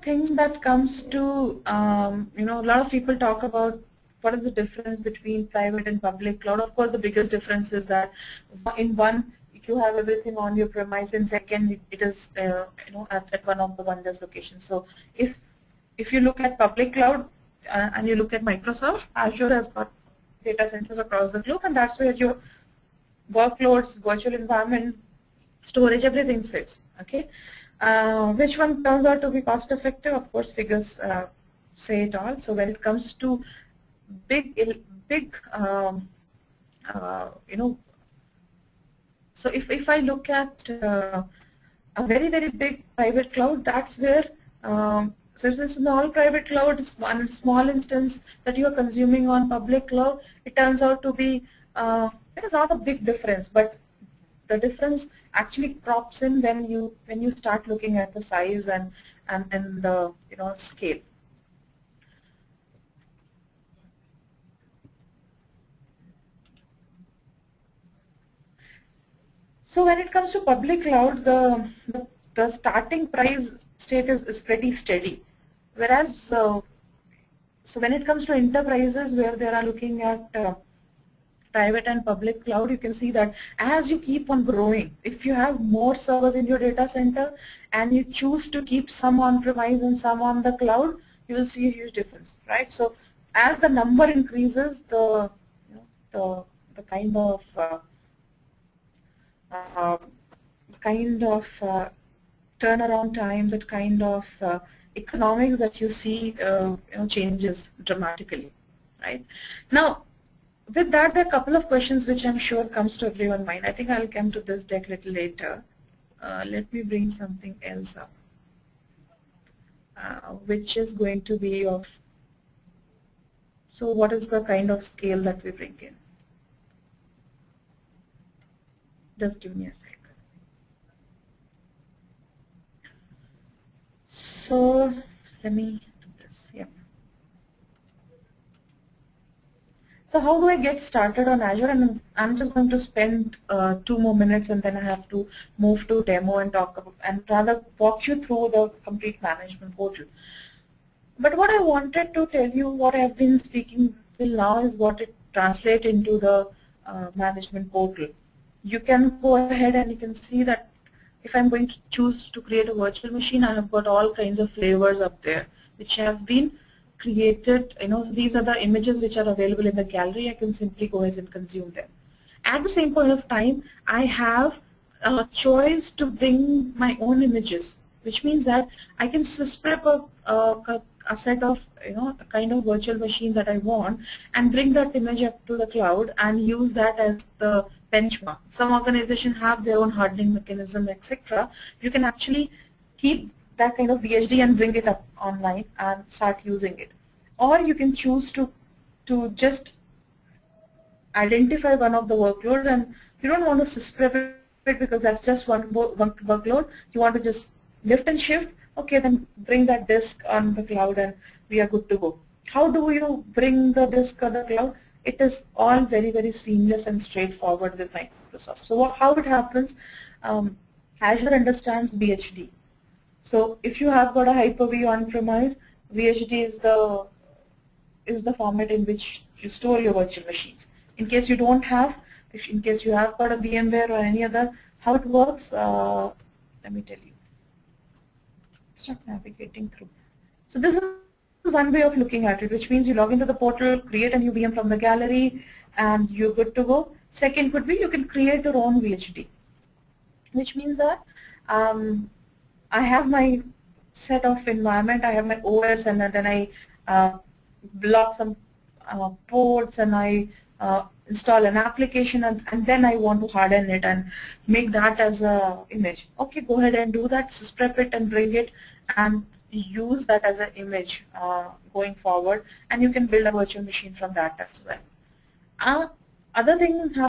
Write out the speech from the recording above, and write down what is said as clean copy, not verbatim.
thing that comes to, a lot of people talk about what is the difference between private and public cloud. Of course, the biggest difference is that in one, you have everything on your premise. In second, it is at one of the Wonders locations. So if you look at public cloud and you look at Microsoft, Azure has got data centers across the globe, and that's where your workloads, virtual environment, storage, everything sits. Okay, which one turns out to be cost effective? Of course, figures say it all. So when it comes to big, so if I look at a very, very big private cloud, that's where, so it's a small private cloud, it's one small instance that you are consuming on public cloud, it turns out to be not a big difference, but the difference actually crops in when you start looking at the size and the scale. So when it comes to public cloud, the starting price state is pretty steady, whereas so when it comes to enterprises where they are looking at private and public cloud, you can see that as you keep on growing, if you have more servers in your data center and you choose to keep some on-premise and some on the cloud, you will see a huge difference, right? So as the number increases, the kind of turnaround time, that kind of economics that you see changes dramatically, right? Now, with that, there are a couple of questions which I'm sure comes to everyone's mind. I think I'll come to this deck a little later. Let me bring something else up, which is going to be of, so what is the kind of scale that we bring in? Just give me a sec. So let me do this. Yeah. So how do I get started on Azure? And I'm just going to spend 2 more minutes, and then I have to move to demo and talk about, and rather walk you through the complete management portal. But what I wanted to tell you, what I've been speaking till now, is what it translates into the management portal. You can go ahead and you can see that if I'm going to choose to create a virtual machine, I have got all kinds of flavors up there which have been created. These are the images which are available in the gallery. I can simply go ahead and consume them. At the same point of time, I have a choice to bring my own images, which means that I can prep a set of, a kind of virtual machine that I want and bring that image up to the cloud and use that as the benchmark. Some organizations have their own hardening mechanism, etc. You can actually keep that kind of VHD and bring it up online and start using it. Or you can choose to just identify one of the workloads, and you don't want to spread it because that's just one workload. You want to just lift and shift. Okay, then bring that disk on the cloud and we are good to go. How do you bring the disk on the cloud? It is all very, very seamless and straightforward with Microsoft. So how it happens, Azure understands VHD. So if you have got a Hyper-V on-premise, VHD is the format in which you store your virtual machines. In case you don't have, in case you have got a VMware or any other, how it works, let me tell you. Start navigating through. So this is one way of looking at it, which means you log into the portal, create a new VM from the gallery, and you're good to go. Second would be you can create your own VHD, which means that I have my set of environment, I have my OS, and then I block some ports, and I install an application, and then I want to harden it and make that as a image. Okay, go ahead and do that, prep it and bring it and use that as an image going forward, and you can build a virtual machine from that as well. Other thing